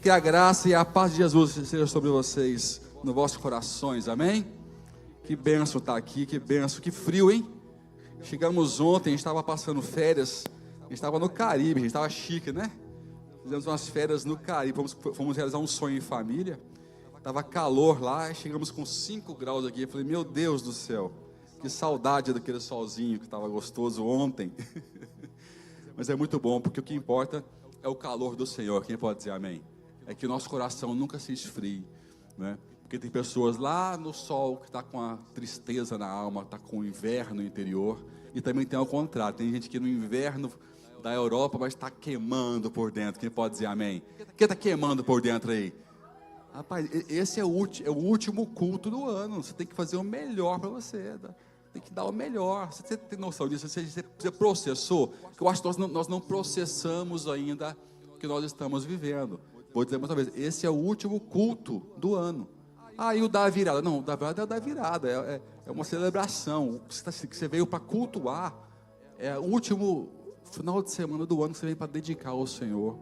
Que a graça e a paz de Jesus seja sobre vocês, nos vossos corações, amém? Que bênção estar aqui, que bênção, que frio, hein? Chegamos ontem, a gente estava passando férias, a gente estava no Caribe, a gente estava chique, né? Fizemos umas férias no Caribe, fomos realizar um sonho em família, estava calor lá, chegamos com 5 graus aqui, eu falei, meu Deus do céu, que saudade daquele solzinho que estava gostoso ontem. Mas é muito bom, porque o que importa é o calor do Senhor, quem pode dizer amém? É que o nosso coração nunca se esfrie, né? Porque tem pessoas lá no sol que está com a tristeza na alma, está com o inverno no interior, e também tem ao contrário, tem gente que no inverno da Europa, mas está queimando por dentro, quem pode dizer amém? Quem está queimando por dentro aí? Rapaz, esse é o último culto do ano, você tem que fazer o melhor para você, tá? Tem que dar o melhor. Você tem noção disso? Você processou? Que eu acho que nós não processamos ainda o que nós estamos vivendo. Vou dizer mais uma vez, esse é o último culto do ano. Ah, e o da virada? Não, o da virada é o da virada, é uma celebração, que você veio para cultuar, é o último final de semana do ano que você vem para dedicar ao Senhor,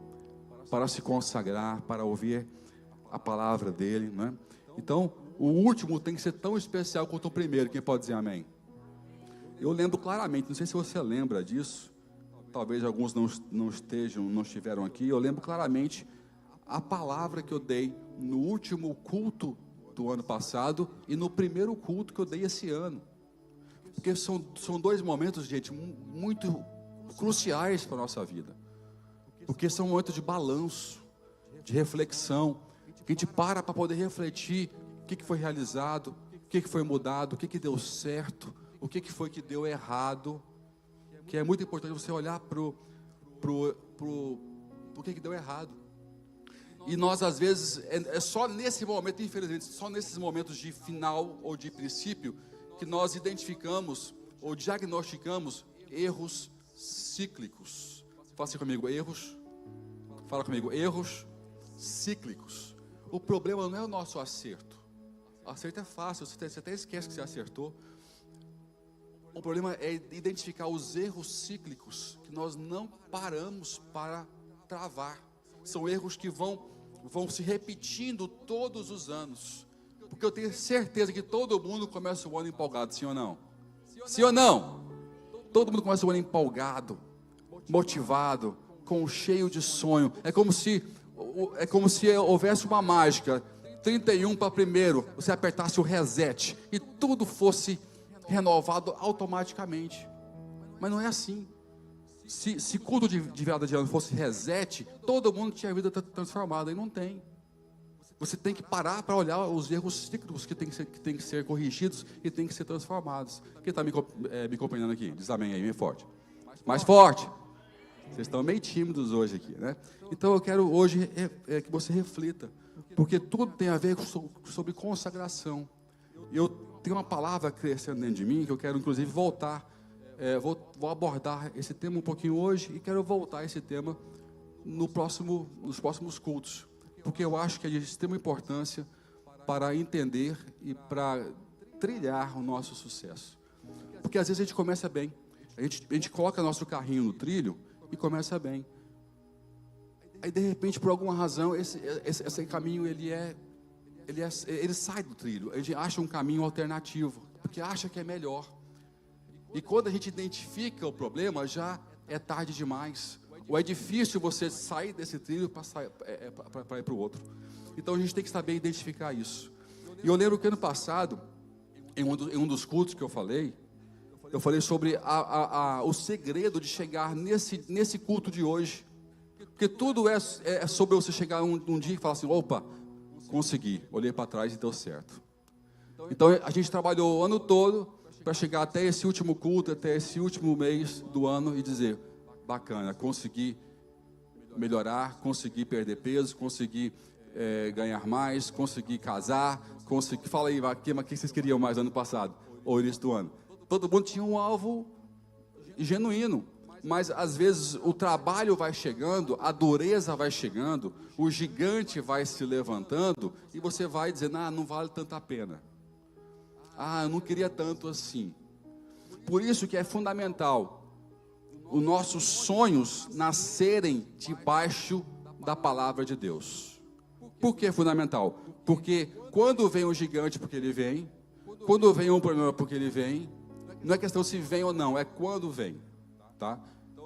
para se consagrar, para ouvir a palavra dEle, né? Então, o último tem que ser tão especial quanto o primeiro, quem pode dizer amém? Eu lembro claramente, não sei se você lembra disso, talvez alguns não estiveram aqui, eu lembro claramente a palavra que eu dei no último culto do ano passado e no primeiro culto que eu dei esse ano. Porque são 2 momentos, gente, muito cruciais para a nossa vida. Porque são momentos de balanço, de reflexão, que a gente para poder refletir o que foi realizado, o que foi mudado, o que deu certo, o que foi que deu errado. Que é muito importante você olhar pro que deu errado. E nós, às vezes, é só nesse momento, infelizmente, só nesses momentos de final ou de princípio, que nós identificamos ou diagnosticamos erros cíclicos. Fala assim comigo, fala comigo, erros cíclicos. O problema não é o nosso acerto. O acerto é fácil, você até esquece que você acertou. O problema é identificar os erros cíclicos que nós não paramos para travar. São erros que vão se repetindo todos os anos. Porque eu tenho certeza que todo mundo começa o ano empolgado, sim ou não? Sim ou não? Todo mundo começa o ano empolgado, motivado, cheio de sonho. É como se houvesse uma mágica. 31 para primeiro, você apertasse o reset e tudo fosse renovado automaticamente. Mas não é assim. Se culto de virada de ano fosse reset, todo mundo tinha a vida transformada, e não tem. Você tem que parar para olhar os erros cíclicos que tem que ser corrigidos e tem que ser transformados. Quem está me compreendendo aqui? Diz amém aí, bem forte. Mais forte. Vocês estão meio tímidos hoje aqui, né? Então eu quero hoje que você reflita, porque tudo tem a ver sobre consagração. Eu tenho uma palavra crescendo dentro de mim, que eu quero inclusive voltar. Vou abordar esse tema um pouquinho hoje e quero voltar a esse tema nos próximos cultos, porque eu acho que é de extrema importância para entender e para trilhar o nosso sucesso. Porque às vezes a gente começa bem, a gente coloca nosso carrinho no trilho e começa bem. Aí de repente, por alguma razão, esse caminho ele sai do trilho, a gente acha um caminho alternativo, porque acha que é melhor. E quando a gente identifica o problema, já é tarde demais. Ou é difícil você sair desse trilho para ir para o outro. Então a gente tem que saber identificar isso. E eu lembro que ano passado, em um dos cultos que eu falei sobre o segredo de chegar nesse culto de hoje. Porque tudo é sobre você chegar um dia e falar assim, opa, consegui, olhei para trás e deu certo. Então a gente trabalhou o ano todo para chegar até esse último culto, até esse último mês do ano e dizer, bacana, consegui melhorar, consegui perder peso, consegui ganhar mais, consegui casar, fala aí, o que vocês queriam mais ano passado, ou início do ano? Todo mundo tinha um alvo genuíno, mas às vezes o trabalho vai chegando, a dureza vai chegando, o gigante vai se levantando, e você vai dizendo, não vale tanta a pena. Eu não queria tanto assim. Por isso que é fundamental os nossos sonhos nascerem debaixo da palavra de Deus. Por que é fundamental? Porque quando vem um gigante, porque ele vem. Quando vem um problema, porque ele vem. Não é questão se vem ou não, é quando vem. Tá?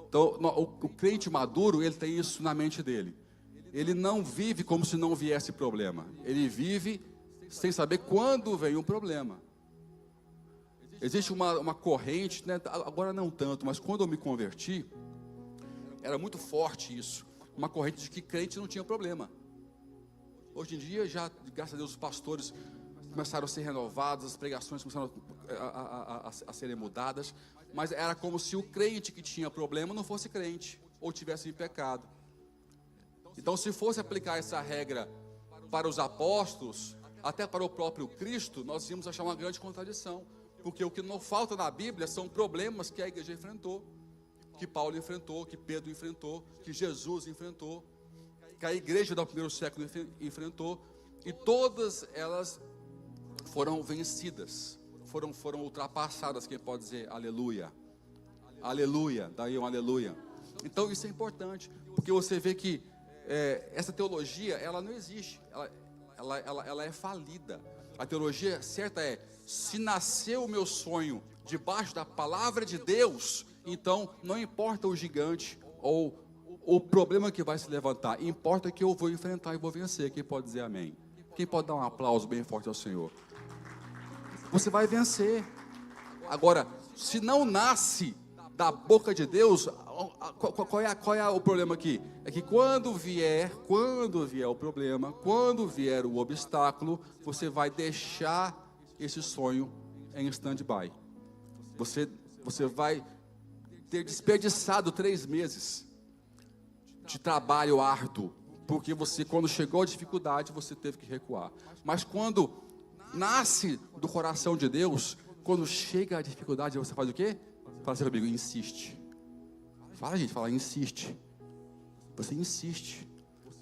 Então, o crente maduro, ele tem isso na mente dele. Ele não vive como se não viesse problema. Ele vive sem saber quando vem um problema. Existe uma corrente, né? Agora não tanto, mas quando eu me converti, era muito forte isso. Uma corrente de que crente não tinha problema. Hoje em dia, já, graças a Deus, os pastores começaram a ser renovados, as pregações começaram a serem mudadas, mas era como se o crente que tinha problema não fosse crente, ou tivesse em pecado. Então, se fosse aplicar essa regra para os apóstolos, até para o próprio Cristo, nós íamos achar uma grande contradição, porque o que não falta na Bíblia são problemas que a igreja enfrentou, que Paulo enfrentou, que Pedro enfrentou, que Jesus enfrentou, que a igreja do primeiro século enfrentou, e todas elas foram vencidas, foram ultrapassadas. Quem pode dizer aleluia? Aleluia, daí um aleluia. Então isso é importante, porque você vê que essa teologia, ela não existe, ela é falida. A teologia certa é: se nasceu o meu sonho debaixo da palavra de Deus, então não importa o gigante ou o problema que vai se levantar, importa que eu vou enfrentar e vou vencer. Quem pode dizer amém? Quem pode dar um aplauso bem forte ao Senhor? Você vai vencer. Agora, se não nasce da boca de Deus, qual é o problema aqui? É que quando vier o problema, quando vier o obstáculo, você vai deixar esse sonho em stand-by. Você vai ter desperdiçado 3 meses de trabalho árduo, porque quando chegou a dificuldade, você teve que recuar. Mas quando nasce do coração de Deus, quando chega a dificuldade, você faz o quê? Fala assim comigo: insiste. Fala, gente, fala, insiste. Você insiste.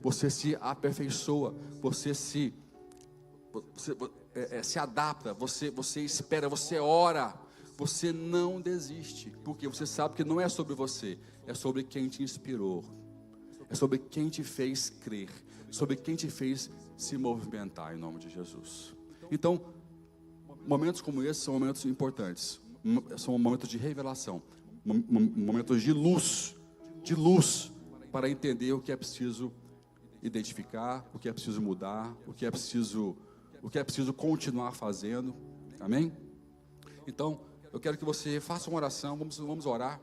Você se aperfeiçoa. Você se adapta. Você espera. Você ora. Você não desiste. Porque você sabe que não é sobre você. É sobre quem te inspirou. É sobre quem te fez crer. Sobre quem te fez se movimentar, em nome de Jesus. Então, momentos como esses são momentos importantes. São momentos de revelação, momentos de luz, para entender o que é preciso identificar, o que é preciso mudar, o que é preciso continuar fazendo. Amém? Então, eu quero que você faça uma oração. Vamos orar,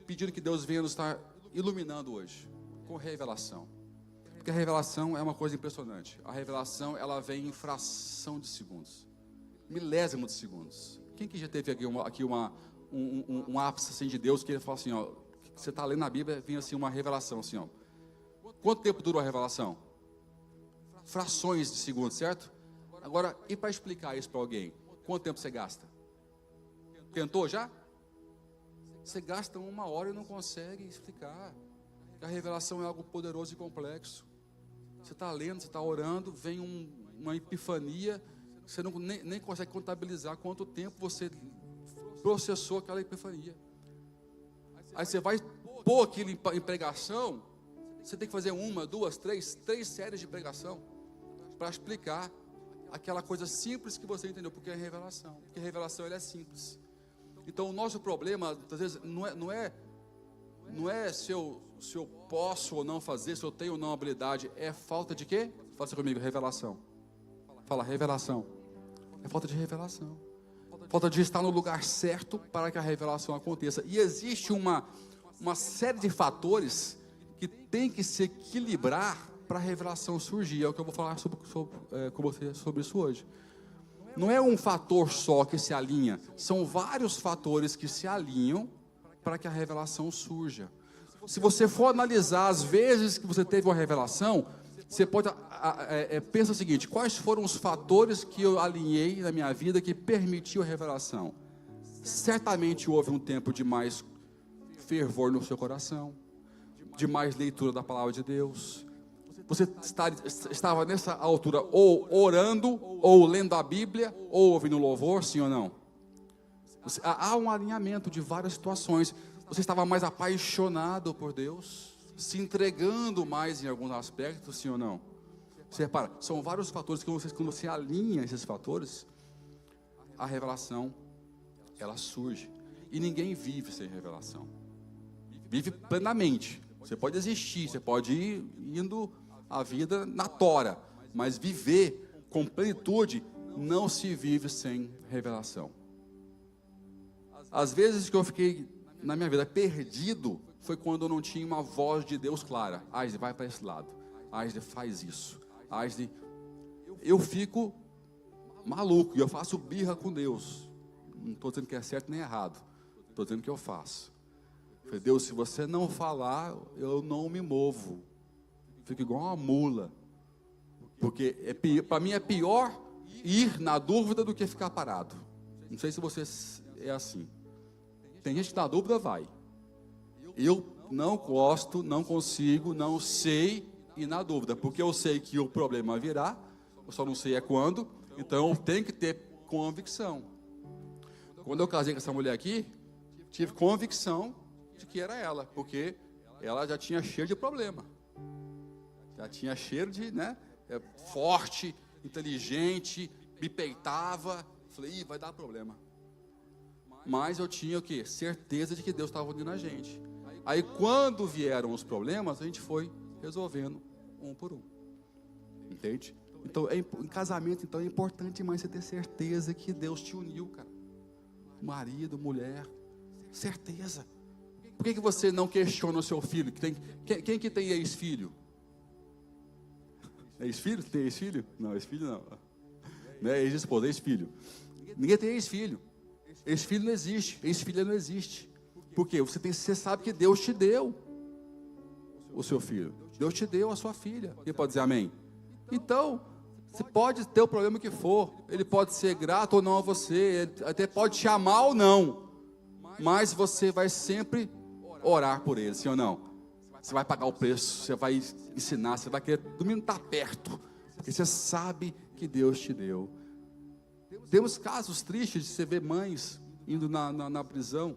pedindo que Deus venha nos estar iluminando hoje com revelação, porque a revelação é uma coisa impressionante. A revelação, ela vem em fração de segundos, milésimo de segundos. Quem que já teve aqui um ápice assim de Deus, que ele fala assim, ó, você está lendo a Bíblia, vem assim uma revelação assim, ó. Quanto tempo durou a revelação? Frações de segundos, certo? Agora, e para explicar isso para alguém, quanto tempo você gasta? Tentou já? Você gasta 1 hora e não consegue explicar. A revelação é algo poderoso e complexo. Você está lendo, você está orando, vem uma epifania. Você nem consegue contabilizar quanto tempo você processou aquela epifania. Aí você vai pôr aquilo em pregação. Você tem que fazer 1, 2, 3 séries de pregação para explicar aquela coisa simples que você entendeu, porque é revelação. Porque a revelação, ela é simples. Então o nosso problema, às vezes, não é se eu posso ou não fazer, se eu tenho ou não habilidade. É falta de quê? Fala assim comigo: revelação. Fala, revelação. É falta de revelação. Falta de estar no lugar certo para que a revelação aconteça. E existe uma série de fatores que tem que se equilibrar para a revelação surgir. É o que eu vou falar com você sobre isso hoje. Não é um fator só que se alinha. São vários fatores que se alinham para que a revelação surja. Se você for analisar as vezes que você teve uma revelação, você pode pensa o seguinte: quais foram os fatores que eu alinhei na minha vida que permitiu a revelação? Certamente houve um tempo de mais fervor no seu coração, de mais leitura da palavra de Deus. Você estava nessa altura ou orando, ou lendo a Bíblia, ou ouvindo louvor, sim ou não? Há um alinhamento de várias situações. Você estava mais apaixonado por Deus, se entregando mais em alguns aspectos, sim ou não? Você repara, são vários fatores que quando você alinha esses fatores, a revelação, ela surge. E ninguém vive sem revelação. Vive plenamente. Você pode existir, você pode ir indo a vida na tora, mas viver com plenitude não se vive sem revelação. Às vezes que eu fiquei na minha vida perdido foi quando eu não tinha uma voz de Deus clara. Aisle, vai para esse lado. Aisle, faz isso. Aisle, eu fico maluco e eu faço birra com Deus. Não estou dizendo que é certo nem errado. Estou dizendo que eu faço. Falei, Deus, se você não falar, eu não me movo. Fico igual uma mula. Porque para mim é pior ir na dúvida do que ficar parado. Não sei se você é assim. Tem gente que na dúvida vai. Eu não gosto, não consigo, não sei ir na dúvida. Porque eu sei que o problema virá, eu só não sei é quando. Então eu tenho que ter convicção. Quando eu casei com essa mulher aqui, tive convicção de que era ela, porque ela já tinha cheiro de problema. Já tinha cheiro de, forte, inteligente, me peitava. Falei, vai dar problema. Mas eu tinha o quê? Certeza de que Deus estava unindo a gente. Aí quando vieram os problemas, a gente foi resolvendo um por um. Entende? Então, em casamento, então, é importante demais você ter certeza que Deus te uniu, cara. Marido, mulher, certeza. Por que você não questiona o seu filho? Quem que tem ex-filho? Ex-filho? Tem ex-filho? Não, ex-filho não. Não é ex-esposa, ex-filho. Ninguém tem ex-filho. Ex-filho não existe, ex-filha não existe. Por quê? Você sabe que Deus te deu o seu filho. Deus te deu a sua filha. Quem pode dizer amém? Então, você pode ter o problema que for. Ele pode ser grato ou não a você. Ele até pode te amar ou não. Mas você vai sempre orar por ele, sim ou não? Você vai pagar o preço, você vai ensinar, você vai querer domingo estar perto. Porque você sabe que Deus te deu. Temos casos tristes de você ver mães indo na prisão,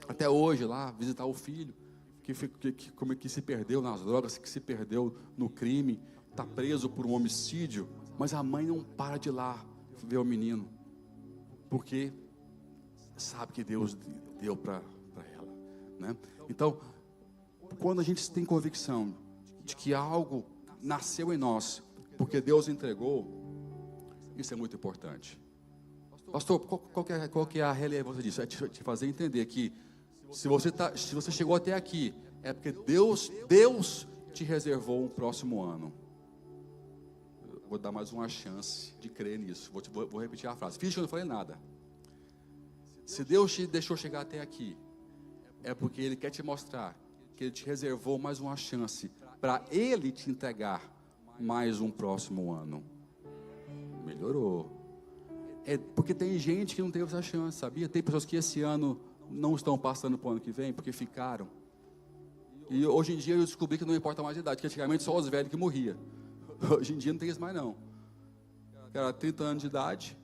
até hoje lá, visitar o filho, que se perdeu nas drogas, que se perdeu no crime, está preso por um homicídio, mas a mãe não para de ir lá ver o menino, porque sabe que Deus deu para ela, né? Então, quando a gente tem convicção de que algo nasceu em nós, porque Deus entregou, isso é muito importante. Pastor, qual que é a relevância disso? É te fazer entender que se você chegou até aqui, é porque Deus te reservou um próximo ano. Eu vou dar mais uma chance de crer nisso. Vou repetir a frase. Finge que eu não falei nada. Se Deus te deixou chegar até aqui, é porque Ele quer te mostrar que Ele te reservou mais uma chance para Ele te entregar mais um próximo ano. Melhorou. É porque tem gente que não teve essa chance, sabia? Tem pessoas que esse ano não estão passando para o ano que vem, porque ficaram. E hoje em dia eu descobri que não importa mais a idade, que antigamente só os velhos que morriam. Hoje em dia não tem isso mais não. Cara, 30 anos de idade,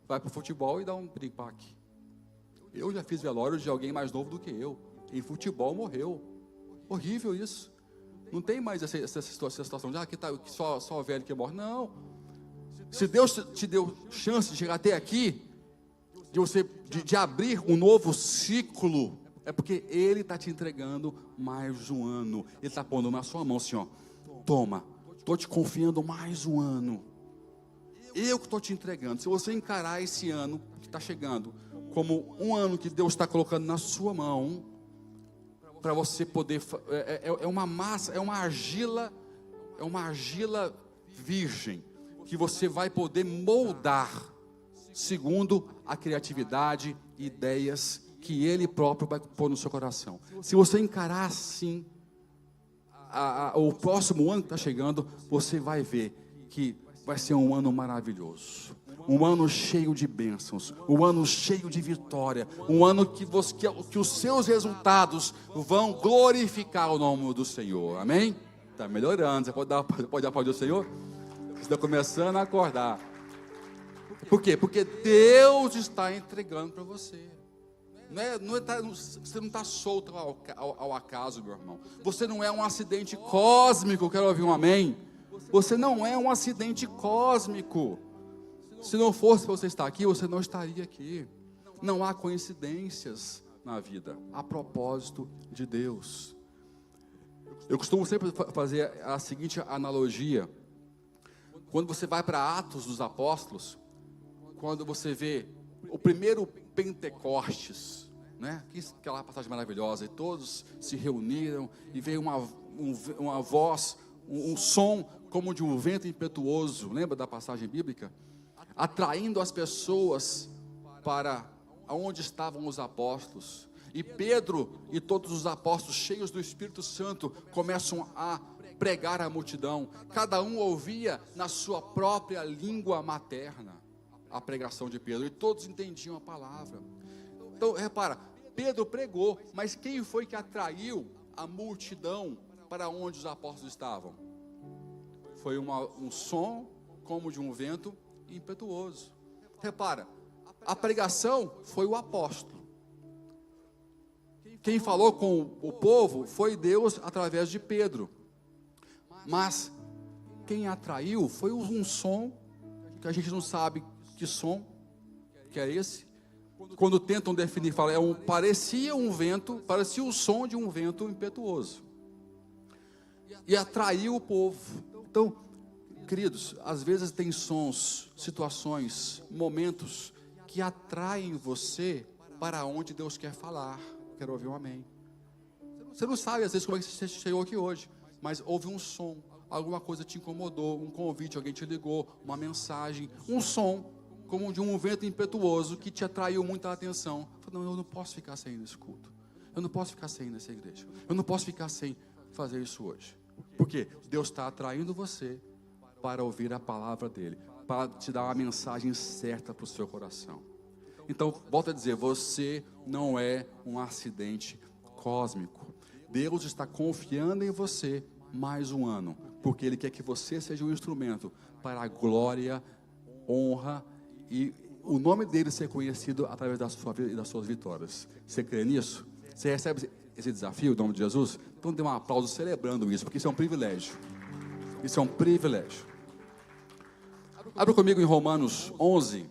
vai para o futebol e dá um piripaque. Eu já fiz velório de alguém mais novo do que eu. Em futebol morreu. Horrível isso. Não tem mais essa situação de que só velho que morre. Não. Se Deus te deu chance de chegar até aqui, de abrir um novo ciclo, é porque Ele está te entregando mais um ano. Ele está pondo na sua mão assim, ó, toma, estou te confiando mais um ano. Eu que estou te entregando. Se você encarar esse ano que está chegando como um ano que Deus está colocando na sua mão, para você poder, é uma massa, é uma argila virgem, que você vai poder moldar segundo a criatividade e ideias que Ele próprio vai pôr no seu coração. Se você encarar assim o próximo ano que está chegando, você vai ver que vai ser um ano maravilhoso, um ano cheio de bênçãos, um ano cheio de vitória, um ano que os seus resultados vão glorificar o nome do Senhor. Amém? Está melhorando. Você pode aplaudir o Senhor? Você está começando a acordar. Por quê? Porque Deus está entregando para você. Você não está solto ao acaso, meu irmão. Você não é um acidente cósmico. Quero ouvir um amém? Você não é um acidente cósmico. Se não fosse para você estar aqui, você não estaria aqui. Não há coincidências na vida, há propósito de Deus. Eu costumo sempre fazer a seguinte analogia. Quando você vai para Atos dos Apóstolos, quando você vê o primeiro Pentecostes, né? Aquela passagem maravilhosa, e todos se reuniram, e veio uma voz, um som como de um vento impetuoso, lembra da passagem bíblica? Atraindo as pessoas para onde estavam os apóstolos. E Pedro e todos os apóstolos, cheios do Espírito Santo, começam a pregar à multidão. Cada um ouvia na sua própria língua materna a pregação de Pedro, e todos entendiam a palavra. Então, repara, Pedro pregou, mas quem foi que atraiu a multidão para onde os apóstolos estavam? Foi um som como de um vento impetuoso. Repara, a pregação foi o apóstolo. Quem falou com o povo foi Deus através de Pedro. Mas quem atraiu foi um som que a gente não sabe que som que é esse. Quando tentam definir, falam, parecia o som de um vento impetuoso. E atraiu o povo. Então, queridos, às vezes tem sons, situações, momentos que atraem você para onde Deus quer falar. Quero ouvir um amém. Você não sabe às vezes como é que você chegou aqui hoje, mas houve um som, alguma coisa te incomodou, um convite, alguém te ligou, uma mensagem, um som como de um vento impetuoso que te atraiu muita atenção. Não, eu não posso ficar sem ir nesse culto, eu não posso ficar sem ir nessa igreja, eu não posso ficar sem fazer isso hoje. Por quê? Deus está atraindo você para ouvir a palavra dele, para te dar uma mensagem certa para o seu coração. Então, volto a dizer, você não é um acidente cósmico. Deus está confiando em você mais um ano, porque Ele quer que você seja um instrumento para a glória, honra e o nome dele ser conhecido através da sua vida e das suas vitórias. Você crê nisso? Você recebe esse desafio, em nome de Jesus? Então dê um aplauso celebrando isso, porque isso é um privilégio. Isso é um privilégio. Abra comigo em Romanos 11,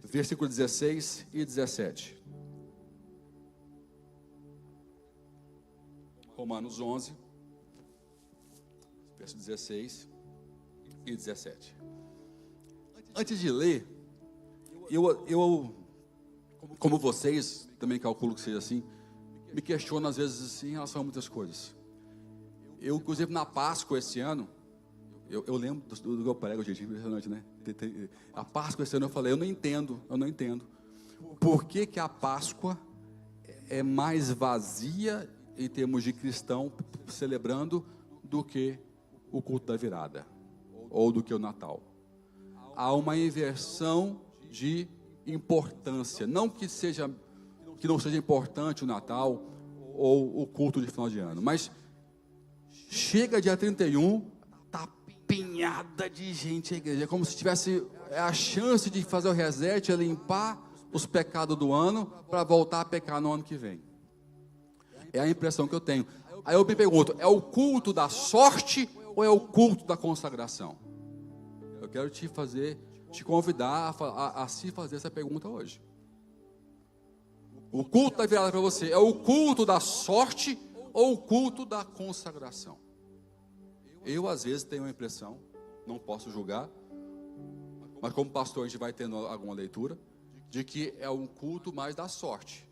versículo 16 e 17. Romanos 11, verso 16 e 17. Antes de ler, eu como vocês, também calculo que seja assim, me questiono às vezes assim, em relação a muitas coisas. Eu, inclusive, na Páscoa esse ano, eu lembro do que eu prego, gente, impressionante, né? A Páscoa esse ano eu falei, eu não entendo. Por que a Páscoa é mais vazia em termos de cristão celebrando do que o culto da virada, ou do que o Natal? Há uma inversão de importância, não que não seja importante o Natal ou o culto de final de ano, mas chega dia 31, está apinhada de gente a igreja, é como se tivesse a chance de fazer o reset, limpar os pecados do ano, para voltar a pecar no ano que vem. É a impressão que eu tenho. Aí eu me pergunto, é o culto da sorte ou é o culto da consagração? Eu quero te convidar a se fazer essa pergunta hoje. O culto da virada para você é o culto da sorte ou o culto da consagração? Eu às vezes tenho a impressão, não posso julgar, mas como pastor a gente vai tendo alguma leitura, de que é um culto mais da sorte,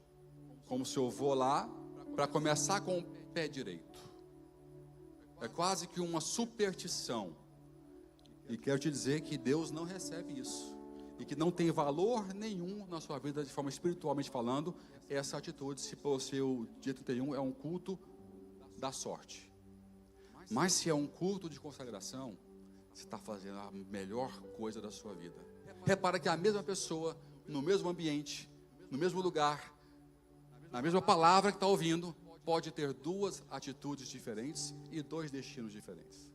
como se eu vou lá para começar com o pé direito. É quase que uma superstição. E quero te dizer que Deus não recebe isso, e que não tem valor nenhum na sua vida, de forma espiritualmente falando, essa atitude, se por ser o dia 31 é um culto da sorte. Mas se é um culto de consagração, você está fazendo a melhor coisa da sua vida. Repara que a mesma pessoa, no mesmo ambiente, no mesmo lugar, na mesma palavra que está ouvindo, pode ter duas atitudes diferentes e dois destinos diferentes.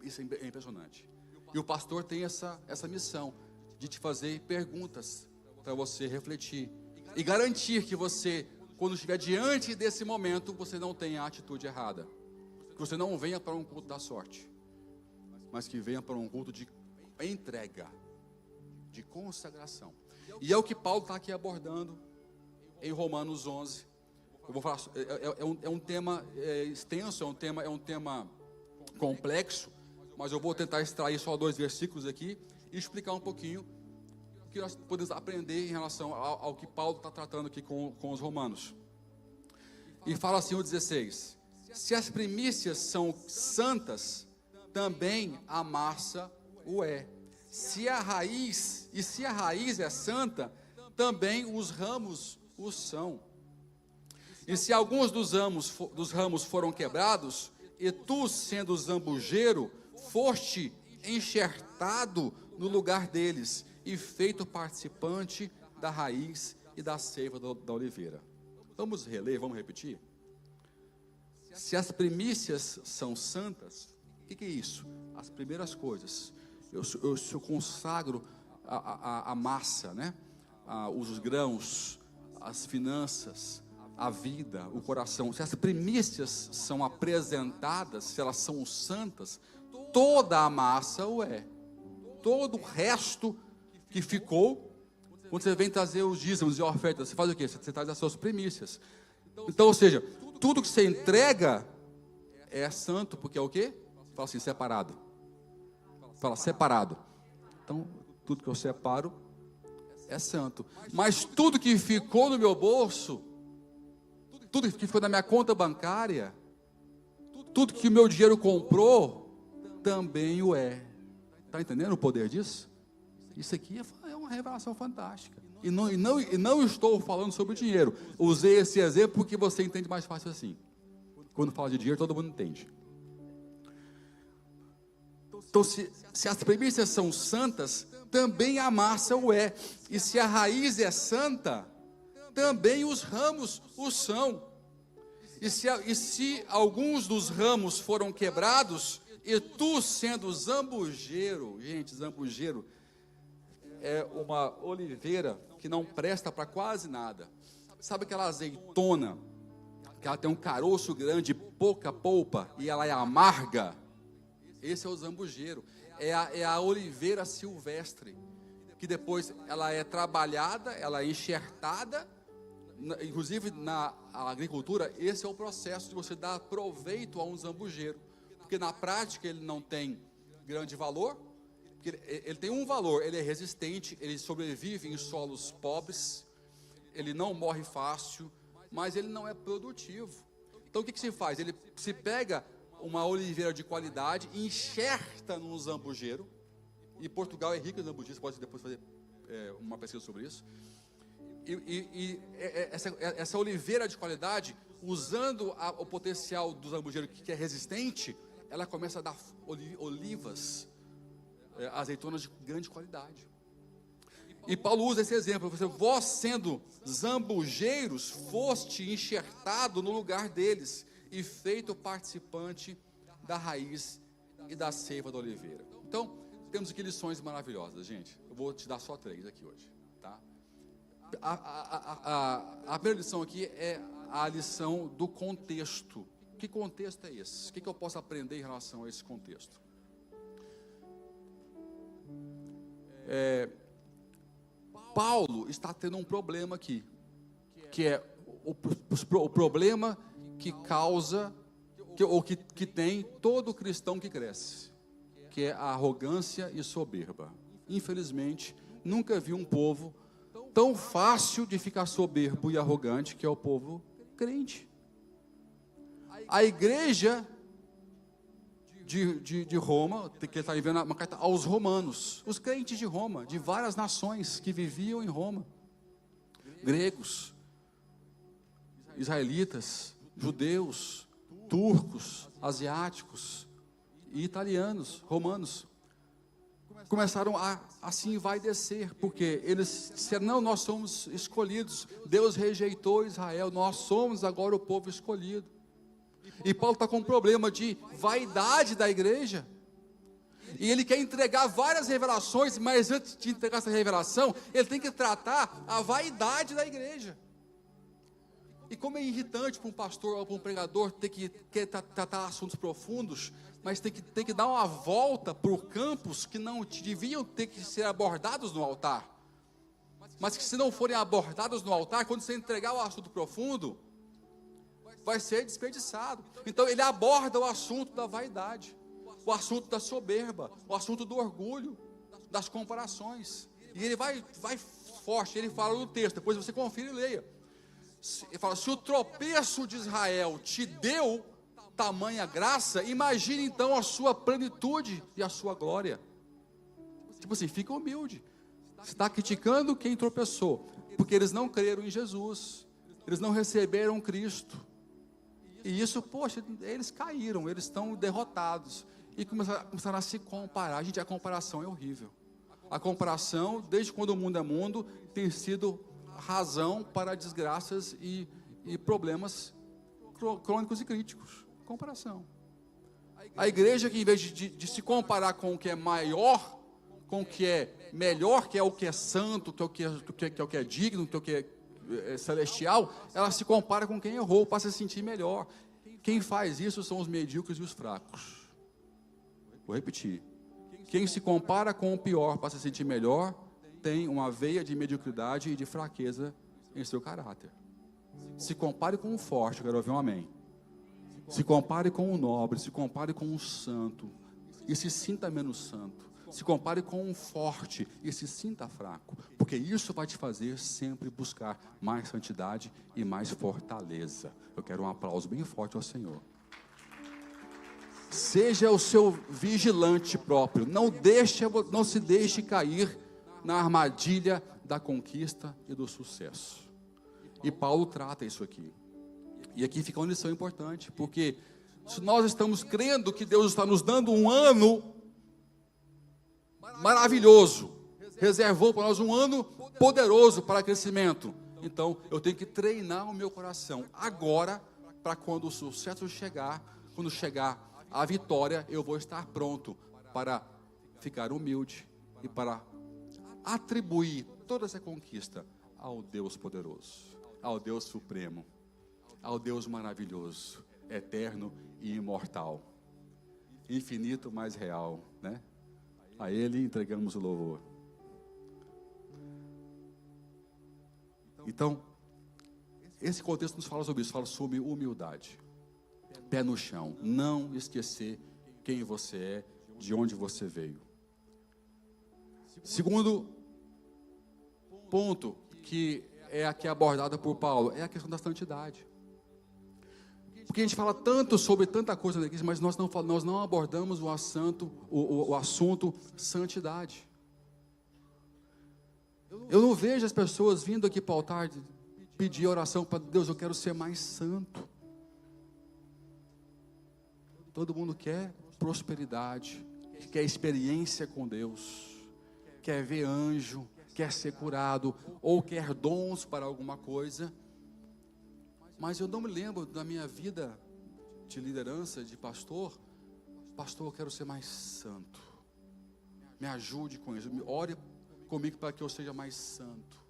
Isso é impressionante. E o pastor tem essa missão de te fazer perguntas para você refletir e garantir que você, quando estiver diante desse momento, você não tenha a atitude errada. que você não venha para um culto da sorte, mas que venha para um culto de entrega, de consagração. E é o que Paulo está aqui abordando em Romanos 11. Eu vou falar, é um tema extenso, é um tema complexo, mas eu vou tentar extrair só 2 versículos aqui e explicar um pouquinho o que nós podemos aprender em relação ao que Paulo está tratando aqui com os romanos. E fala assim o 16: se as primícias são santas, também a massa o é. Se a raiz é santa, também os ramos o são. E se alguns dos ramos foram quebrados, e tu, sendo zambujeiro, foste enxertado no lugar deles, e feito participante da raiz e da seiva da oliveira. Vamos reler, vamos repetir? Se as primícias são santas, o que é isso? As primeiras coisas. Eu consagro a massa, né? Os grãos, as finanças, a vida, o coração. Se as primícias são apresentadas, se elas são santas, toda a massa o é. Todo o resto que ficou, quando você vem trazer os dízimos e ofertas, você faz o quê? Você traz as suas primícias. Então, ou seja, tudo que você entrega é santo, porque é o quê? Fala assim, separado. Fala, separado. Então, tudo que eu separo é santo. Mas tudo que ficou no meu bolso, tudo que ficou na minha conta bancária, tudo que o meu dinheiro comprou, também o é. Está entendendo o poder disso? Isso aqui é uma revelação fantástica. E não estou falando sobre o dinheiro. Usei esse exemplo porque você entende mais fácil assim. Quando fala de dinheiro, todo mundo entende. Então, se as primícias são santas, também a massa o é. E se a raiz é santa, também os ramos o são. E se alguns dos ramos foram quebrados, e tu, sendo zambujeiro, gente, zambujeiro é uma oliveira que não presta para quase nada. Sabe aquela azeitona que ela tem um caroço grande, pouca polpa, e ela é amarga? Esse é o zambujeiro. É a oliveira silvestre, que depois ela é trabalhada, ela é enxertada. Inclusive na agricultura, esse é o processo de você dar proveito a um zambujeiro, porque na prática ele não tem grande valor, porque ele tem um valor, ele é resistente, ele sobrevive em solos pobres, ele não morre fácil, mas ele não é produtivo. Então o que se faz? Ele se pega uma oliveira de qualidade, enxerta num zambujeiro, e Portugal é rico em zambujeiro, você pode depois fazer uma pesquisa sobre isso. Essa oliveira de qualidade, usando o potencial do zambujeiro que é resistente, ela começa a dar olivas, azeitonas de grande qualidade. E Paulo usa esse exemplo: vós sendo zambujeiros, foste enxertado no lugar deles, e feito participante da raiz e da seiva da oliveira. Então, temos aqui lições maravilhosas, gente. Eu vou te dar só 3 aqui hoje, tá? A primeira lição aqui é a lição do contexto. Que contexto é esse? O que eu posso aprender em relação a esse contexto? Paulo está tendo um problema aqui, que é o problema que causa, que tem todo cristão que cresce, que é a arrogância e soberba. Infelizmente, nunca vi um povo tão fácil de ficar soberbo e arrogante, que é o povo crente. A igreja de Roma, que ele está vivendo uma carta aos romanos, os crentes de Roma, de várias nações que viviam em Roma, gregos, israelitas, judeus, turcos, asiáticos e italianos, romanos, começaram a se envaidecer, porque eles disseram: não, nós somos escolhidos, Deus rejeitou Israel, nós somos agora o povo escolhido. E Paulo está com um problema de vaidade da igreja, e ele quer entregar várias revelações, mas antes de entregar essa revelação, ele tem que tratar a vaidade da igreja. E como é irritante para um pastor ou para um pregador ter que tratar assuntos profundos, mas ter que dar uma volta por campos que não deviam ter que ser abordados no altar. Mas que se não forem abordados no altar, quando você entregar o assunto profundo, vai ser desperdiçado. Então ele aborda o assunto da vaidade, o assunto da soberba, o assunto do orgulho, das comparações. E ele vai forte, ele fala no texto, depois você confira e leia. Ele fala, se o tropeço de Israel te deu tamanha graça, imagine então a sua plenitude e a sua glória. Tipo assim, fica humilde. Você está criticando quem tropeçou, porque eles não creram em Jesus, eles não receberam Cristo. E isso, poxa, eles caíram, eles estão derrotados. E começaram a se comparar. Gente, a comparação é horrível. A comparação, desde quando o mundo é mundo, tem sido razão para desgraças e problemas crônicos e críticos. Comparação. A igreja que, em vez de se comparar com o que é maior, com o que é melhor, que é o que é santo, que é o que é digno, que é o que é celestial, ela se compara com quem errou para se sentir melhor. Quem faz isso são os medíocres e os fracos. Vou repetir. Quem se compara com o pior para se sentir melhor, tem uma veia de mediocridade e de fraqueza em seu caráter. Se compare com o forte, eu quero ouvir um amém. Se compare com o nobre, se compare com o santo, e se sinta menos santo. Se compare com o forte e se sinta fraco, porque isso vai te fazer sempre buscar mais santidade e mais fortaleza. Eu quero um aplauso bem forte ao Senhor. Seja o seu vigilante próprio, não se deixe cair na armadilha da conquista e do sucesso. E Paulo trata isso aqui. E aqui fica uma lição importante, porque se nós estamos crendo que Deus está nos dando um ano maravilhoso, reservou para nós um ano poderoso para crescimento, então eu tenho que treinar o meu coração agora, para quando o sucesso chegar, quando chegar a vitória, eu vou estar pronto para ficar humilde e para atribuir toda essa conquista ao Deus poderoso, ao Deus supremo, ao Deus maravilhoso, eterno e imortal, infinito, mas real, né? A Ele entregamos o louvor. Então, esse contexto nos fala sobre isso, fala sobre humildade, pé no chão, não esquecer quem você é, de onde você veio. Segundo ponto, que é aqui abordada por Paulo, é a questão da santidade. Porque a gente fala tanto sobre tanta coisa na igreja, mas nós não abordamos o assunto santidade. Eu não vejo as pessoas vindo aqui para o altar pedir oração para Deus, eu quero ser mais santo. Todo mundo quer prosperidade, quer experiência com Deus, quer ver anjo, quer ser curado, ou quer dons para alguma coisa. Mas eu não me lembro da minha vida de liderança, de pastor, eu quero ser mais santo, me ajude com isso, ore comigo para que eu seja mais santo.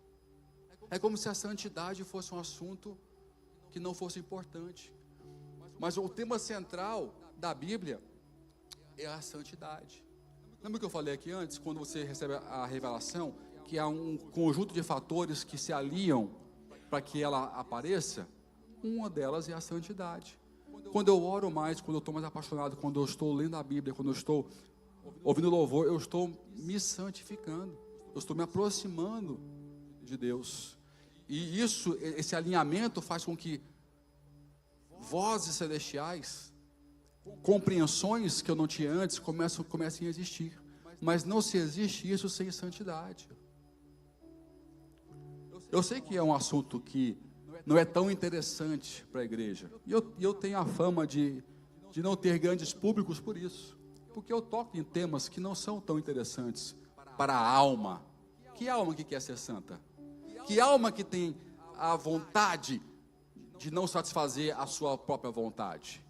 É como se a santidade fosse um assunto que não fosse importante, mas o tema central da Bíblia é a santidade. Lembra que eu falei aqui antes, quando você recebe a revelação, que há um conjunto de fatores que se aliam para que ela apareça? Uma delas é a santidade. Quando eu oro mais, quando eu estou mais apaixonado, quando eu estou lendo a Bíblia, quando eu estou ouvindo louvor, eu estou me santificando, eu estou me aproximando de Deus. E esse alinhamento faz com que vozes celestiais, compreensões que eu não tinha antes, comecem a existir. Mas não se existe isso sem santidade. Eu sei que é um assunto que não é tão interessante para a igreja. E eu tenho a fama de não ter grandes públicos por isso. Porque eu toco em temas que não são tão interessantes para a alma. Que alma que quer ser santa? Que alma que tem a vontade de não satisfazer a sua própria vontade?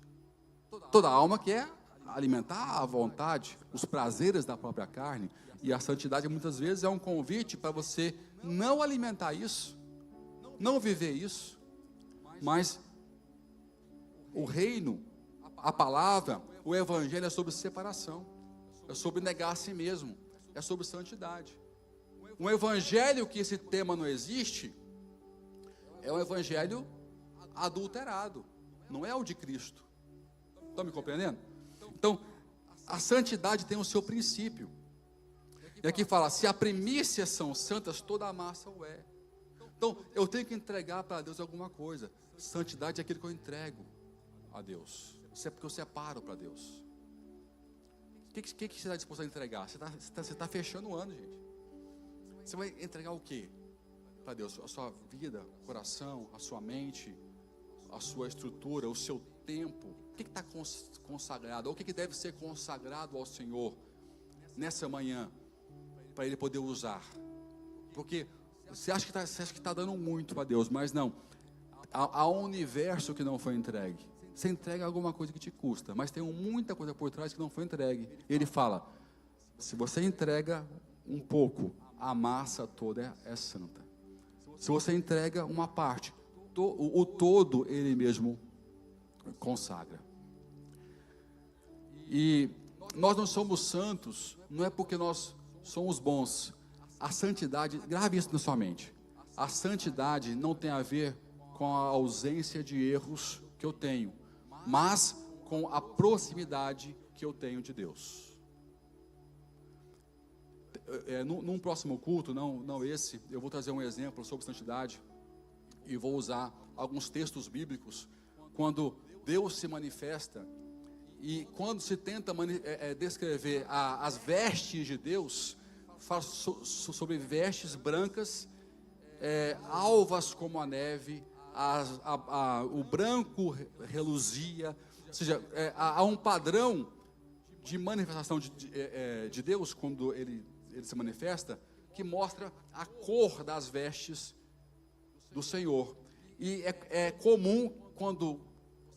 Toda alma quer alimentar a vontade, os prazeres da própria carne. E a santidade muitas vezes é um convite para você não alimentar isso, não viver isso, Mas o reino, a palavra, o evangelho é sobre separação, é sobre negar a si mesmo, é sobre santidade. Um evangelho que esse tema não existe, é um evangelho adulterado, não é o de Cristo. Estão me compreendendo? Então, a santidade tem o seu princípio. E aqui fala, se a primícias são santas, toda a massa o é. Então, eu tenho que entregar para Deus alguma coisa. Santidade é aquilo que eu entrego a Deus. Isso é porque eu separo para Deus. O que você está disposto a entregar? Você está fechando o ano, gente. Você vai entregar o quê para Deus? A sua vida, coração, a sua mente, a sua estrutura, o seu tempo. O que está consagrado? Ou o que deve ser consagrado ao Senhor nessa manhã, para Ele poder usar? Porque você acha que está dando muito para Deus, mas não. Há um universo que não foi entregue. Você entrega alguma coisa que te custa, mas tem muita coisa por trás que não foi entregue. Ele fala, se você entrega um pouco, a massa toda é santa. Se você entrega uma parte, o todo Ele mesmo consagra. E nós não somos santos, não é porque nós somos bons. A santidade, grave isso na sua mente. A santidade não tem a ver com a ausência de erros que eu tenho, mas com a proximidade que eu tenho de Deus. Num próximo culto, não esse, eu vou trazer um exemplo sobre santidade e vou usar alguns textos bíblicos quando Deus se manifesta e quando se tenta descrever as vestes de Deus, fala sobre vestes brancas, alvas como a neve, o branco reluzia, ou seja, há um padrão de manifestação de Deus quando ele se manifesta, que mostra a cor das vestes do Senhor. E é comum quando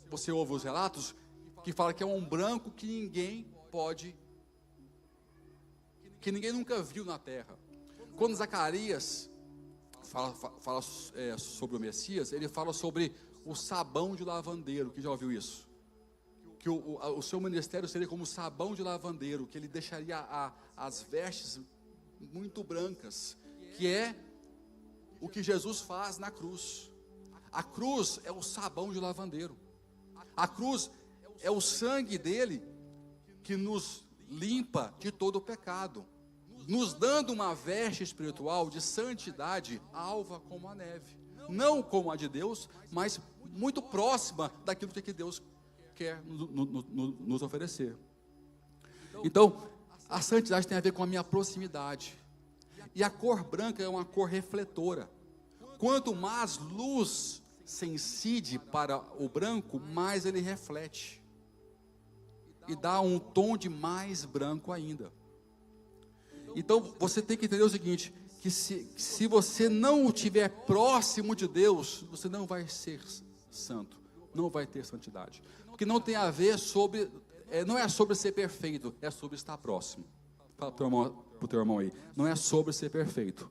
você ouve os relatos que fala que é um branco que ninguém nunca viu na terra. Quando Zacarias fala sobre o Messias, ele fala sobre o sabão de lavandeiro. Quem já ouviu isso? Que o seu ministério seria como sabão de lavandeiro, que ele deixaria as vestes muito brancas, que é o que Jesus faz na cruz. A cruz é o sabão de lavandeiro. A cruz é o sangue dele que nos limpa de todo o pecado, nos dando uma veste espiritual de santidade alva como a neve, não como a de Deus, mas muito próxima daquilo que Deus quer nos oferecer. Então, a santidade tem a ver com a minha proximidade, e a cor branca é uma cor refletora. Quanto mais luz se incide para o branco, mais ele reflete e dá um tom de mais branco ainda. Então você tem que entender o seguinte, que se você não estiver próximo de Deus, você não vai ser santo, não vai ter santidade, porque não tem a ver não é sobre ser perfeito, é sobre estar próximo. Fala para o teu irmão aí, não é sobre ser perfeito,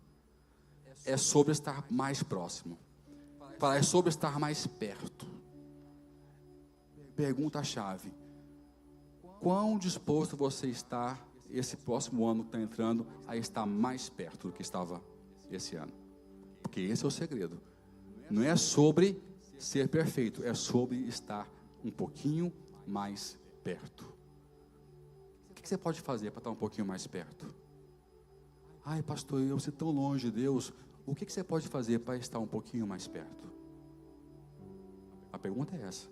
é sobre estar mais próximo. Fala, é sobre estar mais perto. Pergunta-chave: quão disposto você está, esse próximo ano que está entrando, a estar mais perto do que estava esse ano? Porque esse é o segredo. Não é sobre ser perfeito, é sobre estar um pouquinho mais perto. O que você pode fazer para estar um pouquinho mais perto? Ai, pastor, eu sei tão longe de Deus. O que você pode fazer para estar um pouquinho mais perto? A pergunta é essa.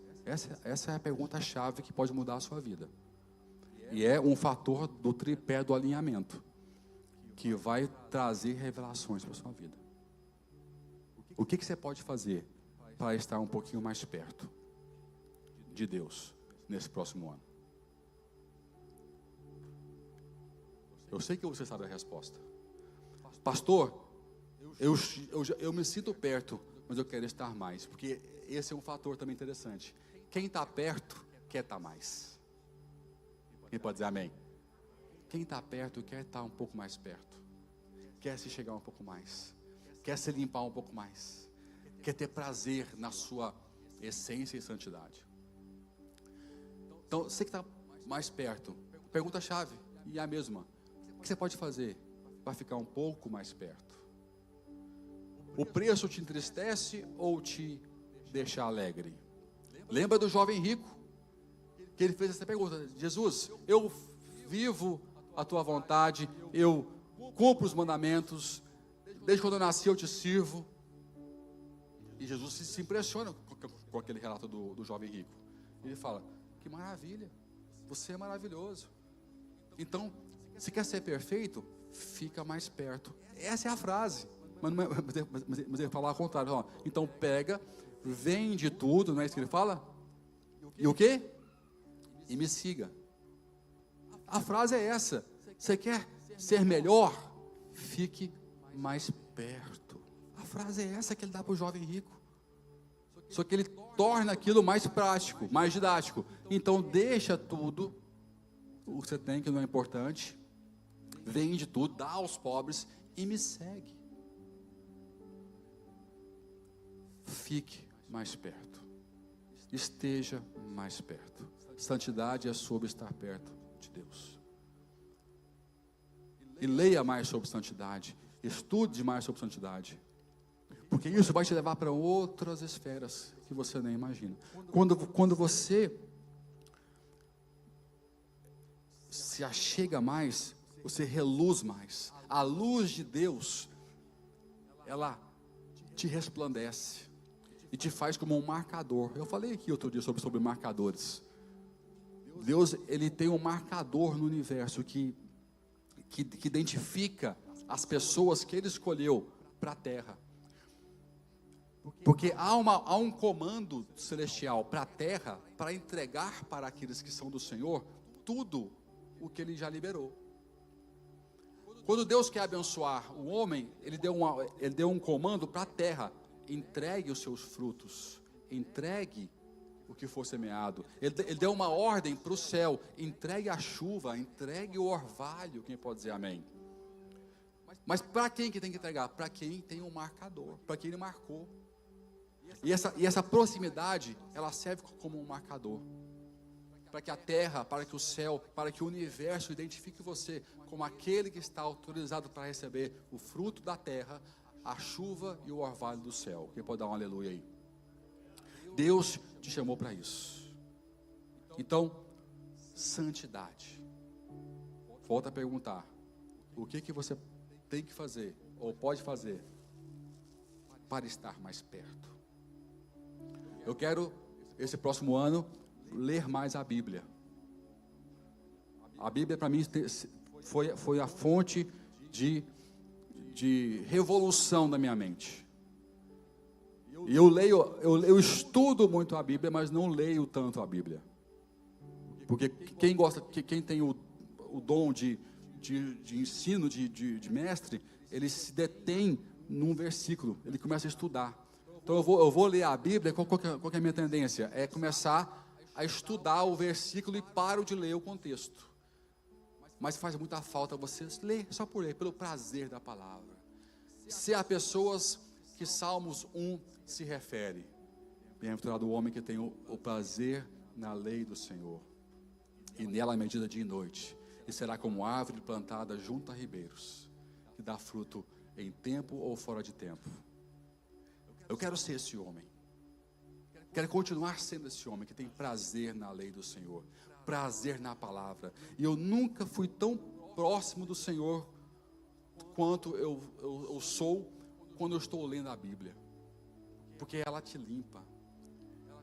Essa é a pergunta-chave que pode mudar a sua vida. E é um fator do tripé do alinhamento, que vai trazer revelações para a sua vida. O que você pode fazer para estar um pouquinho mais perto de Deus nesse próximo ano? Eu sei que você sabe a resposta. Pastor, eu me sinto perto, mas eu quero estar mais, porque esse é um fator também interessante. Quem está perto quer estar mais. Quem pode dizer amém? Quem está perto quer estar um pouco mais perto, quer se chegar um pouco mais, quer se limpar um pouco mais, quer ter prazer na sua Essência e santidade. Então, você que está mais perto, pergunta-chave, e é a mesma. O que você pode fazer para ficar um pouco mais perto? O preço te entristece ou te deixa alegre? Lembra do jovem rico? Que ele fez essa pergunta: Jesus, eu vivo a tua vontade, eu cumpro os mandamentos, desde quando eu nasci eu te sirvo. E Jesus se impressiona com aquele relato do jovem rico. Ele fala: que maravilha, você é maravilhoso. Então, se quer ser perfeito, fica mais perto. Essa é a frase. Mas ele fala ao contrário. Ó. Então pega, vende tudo, não é isso que ele fala? E o quê? E me siga. A frase é essa. Você quer ser melhor? Fique mais perto. A frase é essa que ele dá para o jovem rico. Só que ele torna aquilo mais prático, mais didático. Então deixa tudo o que você tem que não é importante, vende tudo, dá aos pobres e me segue. Fique mais perto. Esteja mais perto. Santidade é sobre estar perto de Deus. E leia mais sobre santidade. Estude mais sobre santidade. Porque isso vai te levar para outras esferas que você nem imagina. Quando você se achega mais, você reluz mais. A luz de Deus, ela te resplandece e te faz como um marcador. Eu falei aqui outro dia sobre marcadores. Deus, ele tem um marcador no universo que identifica as pessoas que ele escolheu para a terra. Porque há um comando celestial para a terra, para entregar para aqueles que são do Senhor tudo o que ele já liberou. Quando Deus quer abençoar o homem, ele deu um comando para a terra: entregue os seus frutos, entregue o que for semeado. Ele deu uma ordem para o céu: entregue a chuva, entregue o orvalho. Quem pode dizer amém? Mas para quem que tem que entregar? Para quem tem um marcador, para quem ele marcou. E essa proximidade, ela serve como um marcador, para que a terra, para que o céu, para que o universo identifique você como aquele que está autorizado para receber o fruto da terra, a chuva e o orvalho do céu. Quem pode dar um aleluia aí? Deus te chamou para isso. Então, santidade. Volta a perguntar: o que você tem que fazer, ou pode fazer, para estar mais perto? Eu quero, esse próximo ano, ler mais a Bíblia. A Bíblia para mim foi a fonte de revolução da minha mente. E eu estudo muito a Bíblia, mas não leio tanto a Bíblia. Porque quem tem o dom de ensino, de mestre, ele se detém num versículo, ele começa a estudar. Então eu vou ler a Bíblia. Qual que é a minha tendência? É começar a estudar o versículo e paro de ler o contexto. Mas faz muita falta você ler, só por ler, pelo prazer da palavra. Se há pessoas que Salmos 1 se refere: bem-aventurado o homem que tem o prazer na lei do Senhor, e nela a medida dia e noite, e será como árvore plantada junto a ribeiros, que dá fruto em tempo ou fora de tempo. Eu quero ser esse homem. Quero continuar sendo esse homem que tem prazer na lei do Senhor, prazer na palavra. E eu nunca fui tão próximo do Senhor quanto eu sou quando eu estou lendo a Bíblia. Porque ela te limpa,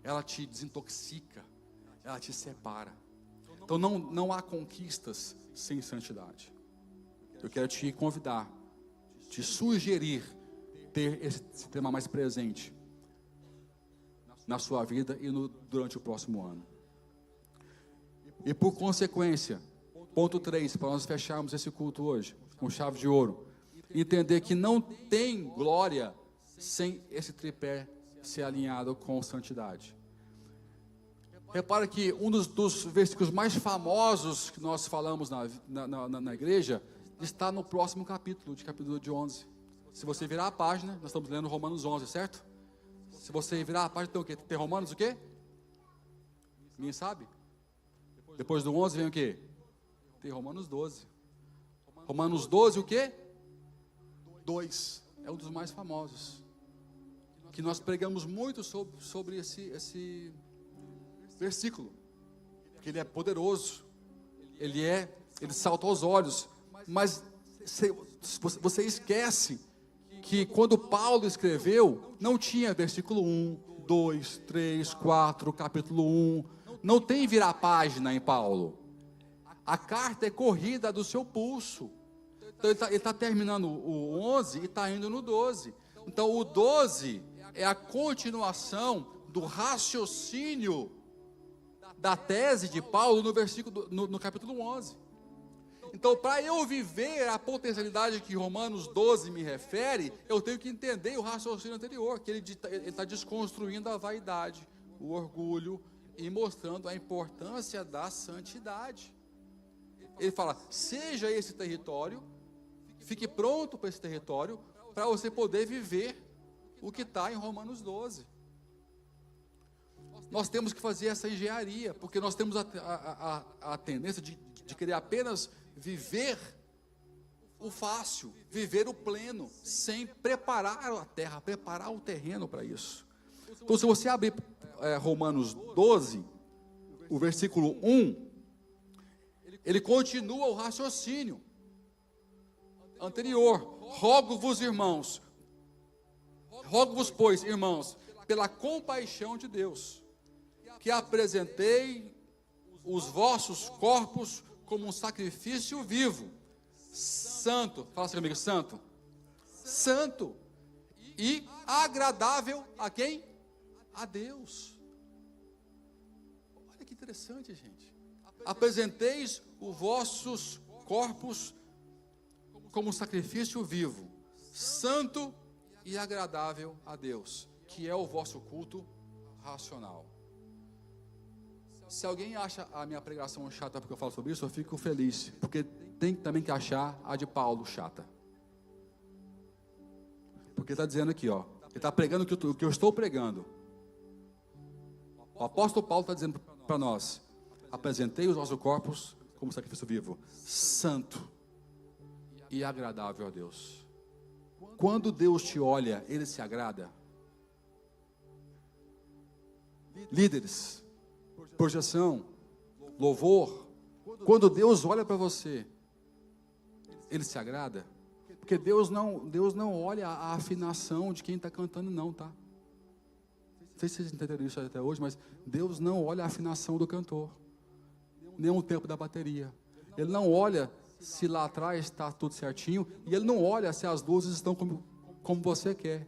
ela te desintoxica, ela te separa. Então não há conquistas sem santidade. Eu quero te convidar, te sugerir ter esse tema mais presente na sua vida e durante o próximo ano. E por consequência, ponto 3, para nós fecharmos esse culto hoje com chave de ouro: entender que não tem glória sem esse tripé ser alinhado com santidade. Repara que um dos versículos mais famosos que nós falamos na igreja está no próximo capítulo de 11. Se você virar a página, nós estamos lendo Romanos 11, certo? Se você virar a página, tem o quê? Tem Romanos o quê? Ninguém sabe? Depois do 11 vem o quê? Tem Romanos 12. Romanos 12 o quê? 2. É um dos mais famosos. Que nós pregamos muito sobre esse versículo. Porque ele é poderoso. Ele salta aos olhos. Mas você esquece que quando Paulo escreveu, não tinha versículo 1, 2, 3, 4, capítulo 1. Não tem virar página em Paulo. A carta é corrida do seu pulso. Então ele está terminando o 11 e está indo no 12. Então o 12 é a continuação do raciocínio da tese de Paulo no capítulo 11. Então, para eu viver a potencialidade que Romanos 12 me refere, eu tenho que entender o raciocínio anterior, que ele está desconstruindo a vaidade, o orgulho e mostrando a importância da santidade. Ele fala, seja esse território, fique pronto para esse território, para você poder viver o que está em Romanos 12. Nós temos que fazer essa engenharia, porque nós temos a tendência de querer apenas viver o fácil, viver o pleno, sem preparar a terra, preparar o terreno para isso. Então, se você abrir Romanos 12, o versículo 1, ele continua o raciocínio anterior. Rogo-vos, irmãos, rogo-vos, pois, irmãos, pela compaixão de Deus, que apresentei os vossos corpos como um sacrifício vivo, santo, fala assim comigo, santo, santo e agradável a quem? A Deus. Olha que interessante, gente. Apresenteis os vossos corpos como um sacrifício vivo, santo e agradável a Deus, que é o vosso culto racional. Se alguém acha a minha pregação chata porque eu falo sobre isso, eu fico feliz, porque tem também que achar a de Paulo chata. Porque está dizendo aqui, ó, ele está pregando o que eu estou pregando. O apóstolo Paulo está dizendo para nós, apresentei os vossos corpos como sacrifício vivo, santo e agradável a Deus. Quando Deus te olha, Ele se agrada? Líderes, projeção, louvor, quando Deus olha para você, Ele se agrada? Porque Deus não olha a afinação de quem está cantando não, tá? Não sei se vocês entenderam isso até hoje, mas Deus não olha a afinação do cantor, nem o tempo da bateria. Ele não olha se lá atrás está tudo certinho, e Ele não olha se as luzes estão como você quer.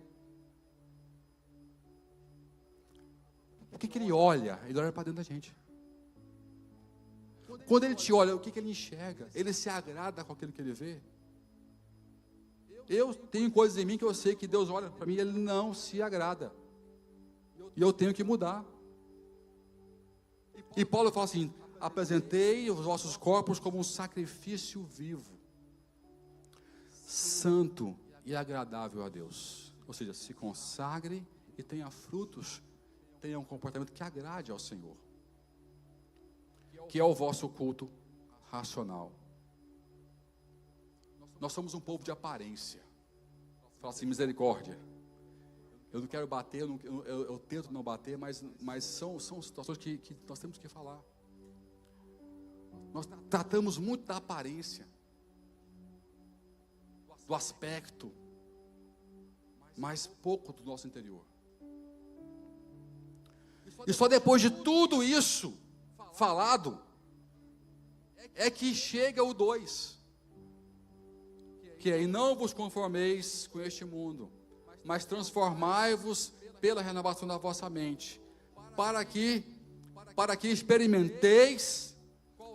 O que Ele olha? Ele olha para dentro da gente. Quando Ele te olha, o que Ele enxerga? Ele se agrada com aquilo que Ele vê? Eu tenho coisas em mim que eu sei que Deus olha para mim e Ele não se agrada. E eu tenho que mudar. E Paulo fala assim, apresentei os vossos corpos como um sacrifício vivo, santo e agradável a Deus. Ou seja, se consagre e tenha frutos, tenha um comportamento que agrade ao Senhor, que é o vosso culto racional. Nós somos um povo de aparência. Fala assim, misericórdia. Eu não quero bater, eu tento não bater, mas são situações que nós temos que falar. Nós tratamos muito da aparência, do aspecto, mas pouco do nosso interior. E só depois de tudo isso falado, é que chega o 2, que é, e não vos conformeis com este mundo, mas transformai-vos pela renovação da vossa mente, para que experimenteis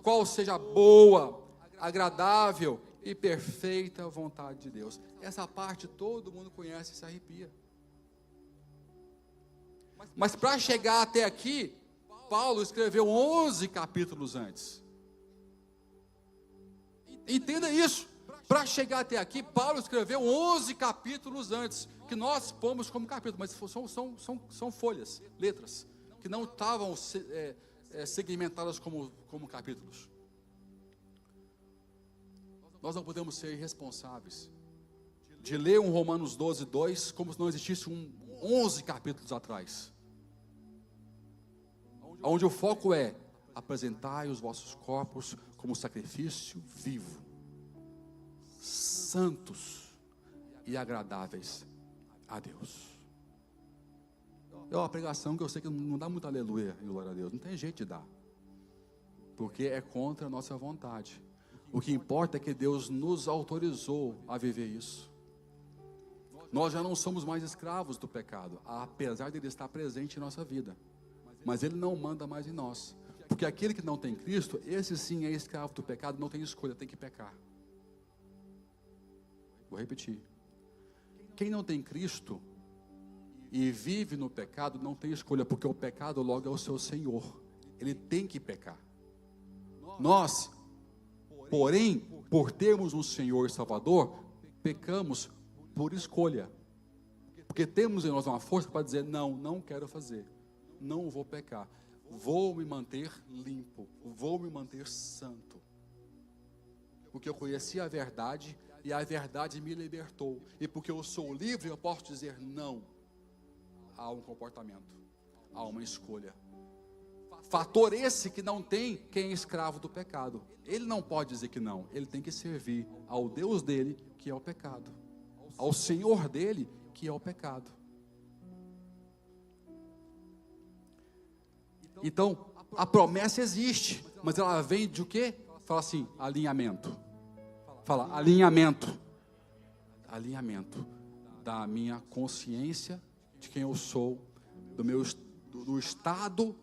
qual seja a boa, agradável e perfeita vontade de Deus. Essa parte todo mundo conhece e se arrepia. Mas para chegar até aqui, Paulo escreveu 11 capítulos antes. Entenda isso. Para chegar até aqui, Paulo escreveu 11 capítulos antes. que nós pomos como capítulo, mas são folhas, letras, que não estavam segmentadas como capítulos. Nós não podemos ser irresponsáveis de ler um Romanos 12, 2, como se não existisse 11 capítulos atrás, onde o foco é: apresentai os vossos corpos como sacrifício vivo, santos e agradáveis a Deus. É uma pregação que eu sei que não dá muito aleluia e glória a Deus, não tem jeito de dar, porque é contra a nossa vontade. O que importa é que Deus nos autorizou a viver isso. Nós já não somos mais escravos do pecado, apesar de ele estar presente em nossa vida, mas ele não manda mais em nós, porque aquele que não tem Cristo, esse sim é escravo do pecado, não tem escolha, tem que pecar. Vou repetir: quem não tem Cristo e vive no pecado, não tem escolha, porque o pecado logo é o seu senhor, ele tem que pecar. Nós, porém, por termos um Senhor e Salvador, pecamos por escolha, porque temos em nós uma força para dizer: não quero fazer, não vou pecar, vou me manter limpo, vou me manter santo, porque eu conheci a verdade e a verdade me libertou, e porque eu sou livre, eu posso dizer não a um comportamento, a uma escolha. Fator esse que não tem quem é escravo do pecado. Ele não pode dizer que não, ele tem que servir ao Deus dele, que é o pecado, ao Senhor dele, que é o pecado. Então, a promessa existe, mas ela vem de o quê? Fala assim: alinhamento. Fala, alinhamento. Alinhamento da minha consciência de quem eu sou, do estado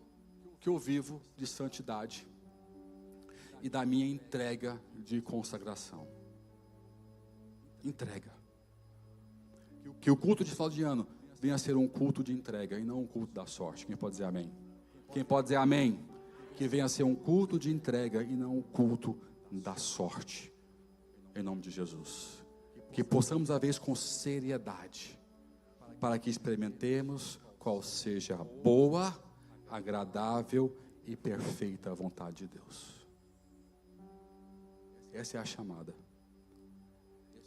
que eu vivo de santidade e da minha entrega de consagração. Entrega. Que o culto de final de ano venha a ser um culto de entrega e não um culto da sorte. Quem pode dizer amém? Quem pode dizer amém? Que venha a ser um culto de entrega e não um culto da sorte. Em nome de Jesus. Que possamos a vez com seriedade, para que experimentemos qual seja a boa, agradável e perfeita vontade de Deus. Essa é a chamada.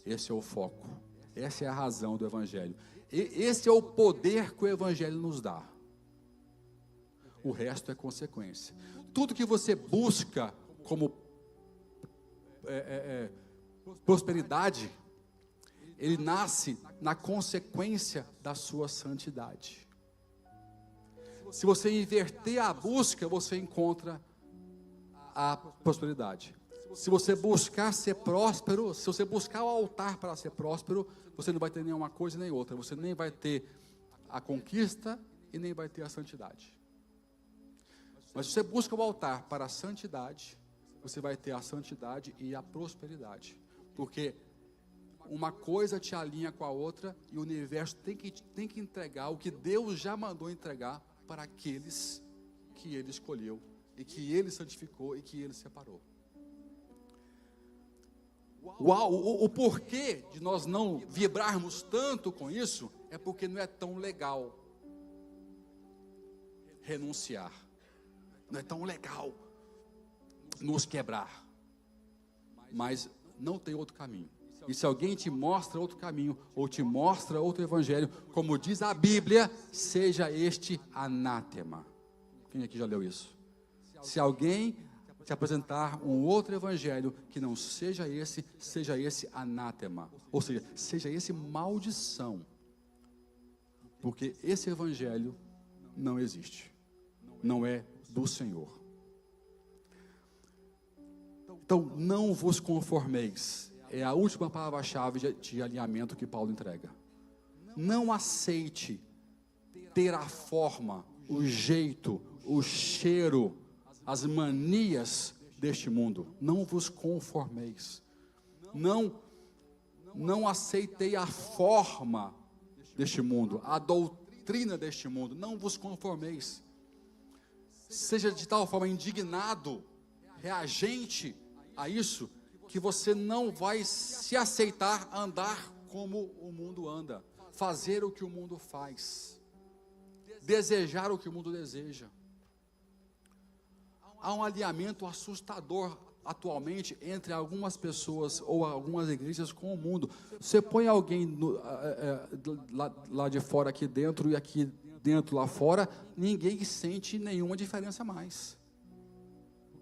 Esse é o foco. Essa é a razão do Evangelho. Esse é o poder que o Evangelho nos dá. O resto é consequência. Tudo que você busca como prosperidade, ele nasce na consequência da sua santidade. Se você inverter a busca, você encontra a prosperidade. Se você buscar ser próspero, se você buscar o altar para ser próspero, você não vai ter nenhuma coisa nem outra. Você nem vai ter a conquista e nem vai ter a santidade. Mas se você busca o altar para a santidade, você vai ter a santidade e a prosperidade. Porque uma coisa te alinha com a outra e o universo tem que entregar o que Deus já mandou entregar para aqueles que Ele escolheu e que Ele santificou e que Ele separou. O porquê de nós não vibrarmos tanto com isso é porque não é tão legal renunciar, não é tão legal nos quebrar, mas não tem outro caminho. E se alguém te mostra outro caminho, ou te mostra outro evangelho, como diz a Bíblia, seja este anátema. Quem aqui já leu isso? Se alguém te apresentar um outro evangelho que não seja esse anátema, ou seja esse maldição, porque esse evangelho não existe, não é do Senhor. Então, não vos conformeis, é a última palavra-chave de alinhamento que Paulo entrega. Não aceite ter a forma, o jeito, o cheiro, as manias deste mundo. Não vos conformeis. Não aceitei a forma deste mundo, a doutrina deste mundo. Não vos conformeis. Seja de tal forma indignado, reagente a isso, que você não vai se aceitar andar como o mundo anda, fazer o que o mundo faz, desejar o que o mundo deseja. Há um alinhamento assustador atualmente entre algumas pessoas ou algumas igrejas com o mundo. Você põe alguém lá de fora aqui dentro e aqui dentro lá fora, ninguém sente nenhuma diferença mais.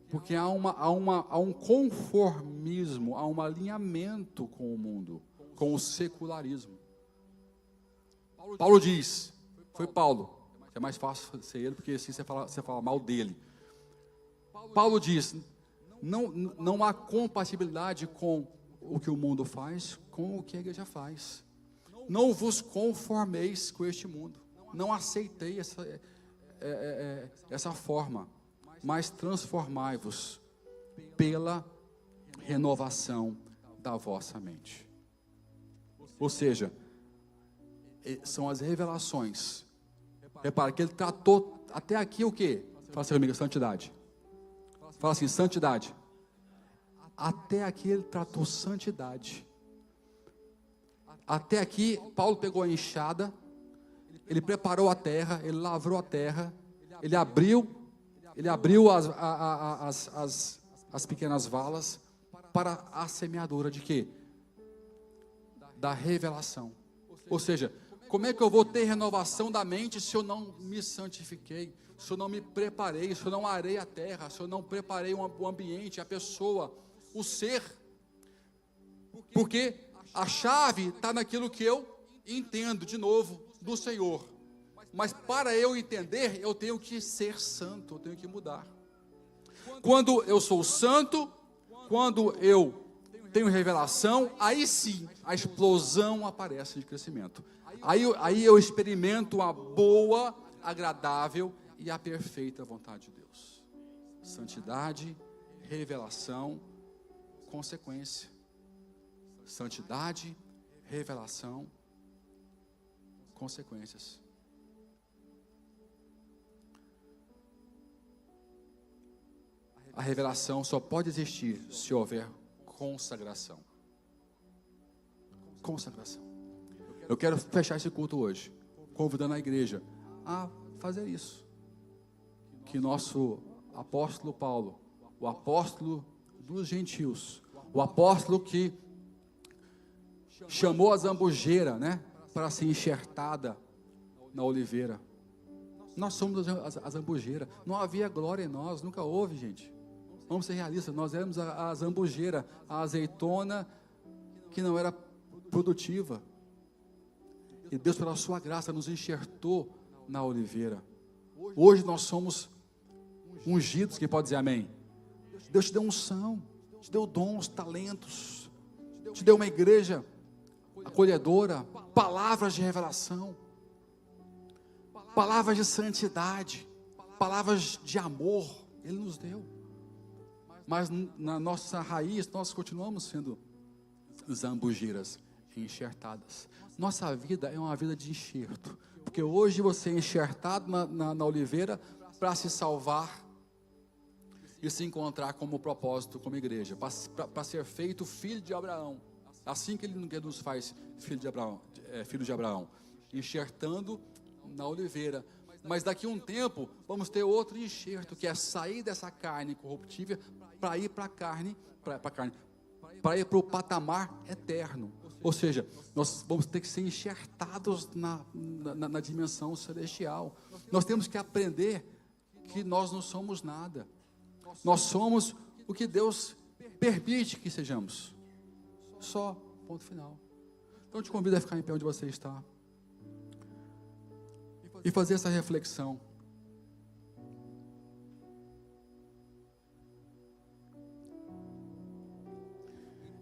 Porque há um conformismo, há um alinhamento com o mundo, com o secularismo. Paulo diz, foi Paulo, que é mais fácil ser ele, porque assim você fala mal dele. Paulo diz, não há compatibilidade com o que o mundo faz, com o que a igreja faz. Não vos conformeis com este mundo. Não aceitei essa forma, mas transformai-vos pela renovação da vossa mente. Ou seja, são as revelações. Repara que ele tratou até aqui o quê? Fala assim comigo, santidade. Fala assim, santidade. Até aqui ele tratou santidade. Até aqui, Paulo pegou a enxada, ele preparou a terra, ele lavrou a terra, ele abriu as pequenas valas para a semeadura de quê? Da revelação. Ou seja, como é que eu vou ter renovação da mente se eu não me santifiquei, se eu não me preparei, se eu não arei a terra, se eu não preparei o ambiente, a pessoa, o ser? Porque a chave está naquilo que eu entendo, de novo, do Senhor. Mas para eu entender, eu tenho que ser santo, eu tenho que mudar. Quando eu sou santo, quando eu tenho revelação, aí sim, a explosão aparece de crescimento. Aí eu experimento a boa, agradável e a perfeita vontade de Deus. Santidade, revelação, consequência. Santidade, revelação, consequências. A revelação só pode existir se houver consagração. Consagração. Eu quero fechar esse culto hoje, convidando a igreja a fazer isso. Que nosso apóstolo Paulo, o apóstolo dos gentios, o apóstolo que chamou a zambujeira, para ser enxertada na oliveira. Nós somos a zambujeira. Não havia glória em nós, nunca houve, gente. Vamos ser realistas, nós éramos a zambujeira, a azeitona que não era produtiva. E Deus, pela sua graça, nos enxertou na oliveira. Hoje nós somos ungidos, quem pode dizer amém? Deus te deu unção, te deu dons, talentos, te deu uma igreja acolhedora, palavras de revelação, palavras de santidade, palavras de amor, Ele nos deu. Mas na nossa raiz, nós continuamos sendo zambujeiras enxertadas. Nossa vida é uma vida de enxerto, porque hoje você é enxertado na oliveira para se salvar e se encontrar como propósito, como igreja, para ser feito filho de Abraão. Assim que Ele nos faz filho de Abraão, enxertando na oliveira. Mas daqui a um tempo, vamos ter outro enxerto, que é sair dessa carne corruptível para ir para a carne, para ir para o patamar eterno. Ou seja, nós vamos ter que ser enxertados na dimensão celestial. Nós temos que aprender que nós não somos nada. Nós somos o que Deus permite que sejamos. Só, ponto final. Então eu te convido a ficar em pé onde você está e fazer essa reflexão.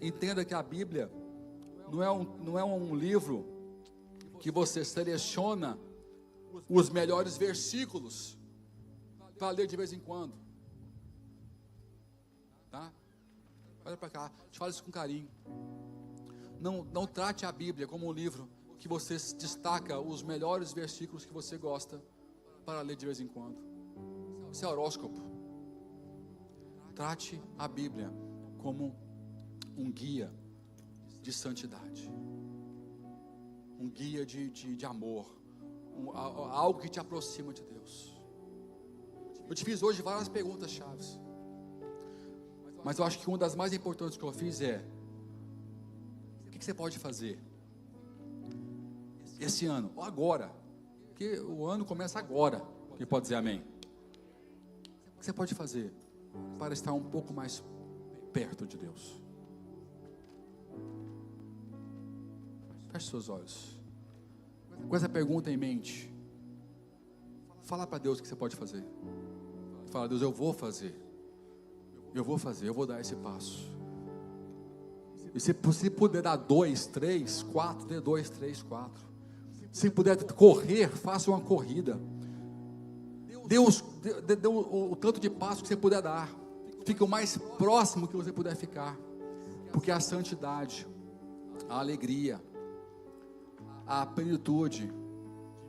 Entenda que a Bíblia não é um livro que você seleciona os melhores versículos para ler de vez em quando. Tá? Olha para cá, te falo isso com carinho. Não trate a Bíblia como um livro que você destaca os melhores versículos que você gosta para ler de vez em quando. Isso é horóscopo. Trate a Bíblia como um guia de santidade. um guia de amor, algo que te aproxima de Deus. Eu te fiz hoje várias perguntas chaves, mas eu acho que uma das mais importantes que eu fiz é: o que você pode fazer esse ano, ou agora, porque o ano começa agora. Quem pode dizer amém? O que você pode fazer para estar um pouco mais perto de Deus? Feche seus olhos, com essa pergunta em mente. Fala para Deus o que você pode fazer. Fala: Deus, eu vou fazer, eu vou dar esse passo. E se puder dar 2, 3, 4, dê 2, 3, 4. Se puder correr, faça uma corrida. Deus dê o tanto de passo que você puder dar. Fique o mais próximo que você puder ficar. Porque a santidade, a alegria, a plenitude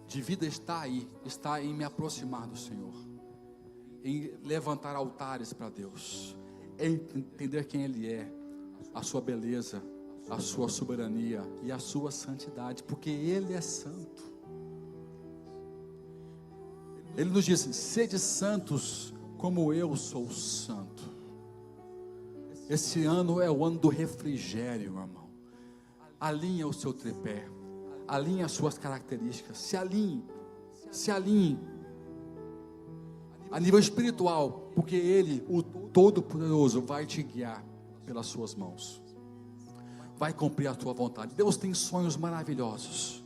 de vida está aí. Está em me aproximar do Senhor, em levantar altares para Deus, em entender quem Ele é, a sua beleza, a sua soberania e a sua santidade, porque Ele é santo. Ele nos diz: sede santos como eu sou santo. Esse ano é o ano do refrigério, meu irmão. Alinha o seu tripé, alinha as suas características, se alinhe a nível espiritual, porque Ele, o Todo-Poderoso, vai te guiar pelas suas mãos, vai cumprir a tua vontade. Deus tem sonhos maravilhosos,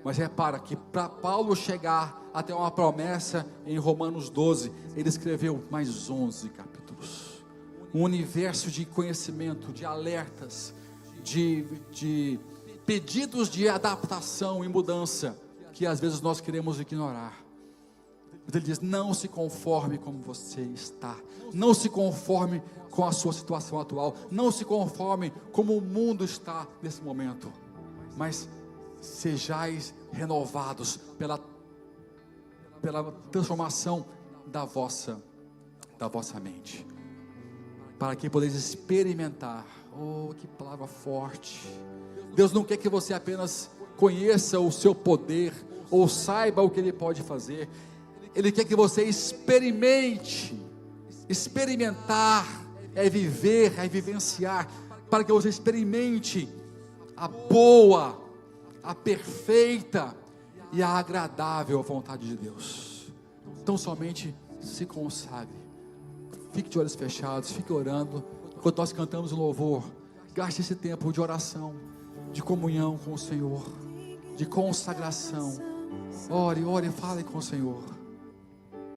mas repara que para Paulo chegar até uma promessa em Romanos 12, ele escreveu mais 11 capítulos, um universo de conhecimento, de alertas, de pedidos de adaptação e mudança, que às vezes nós queremos ignorar. Ele diz: não se conforme como você está, não se conforme com a sua situação atual, não se conforme como o mundo está nesse momento, mas sejais renovados pela transformação da vossa mente, para que podeis experimentar. Oh, que palavra forte! Deus não quer que você apenas conheça o seu poder, ou saiba o que Ele pode fazer. Ele quer que você experimente. Experimentar é viver, é vivenciar, para que você experimente a boa, a perfeita e a agradável vontade de Deus. Então somente se consagre, fique de olhos fechados, fique orando, enquanto nós cantamos o louvor. Gaste esse tempo de oração, de comunhão com o Senhor, de consagração. Ore, fale com o Senhor.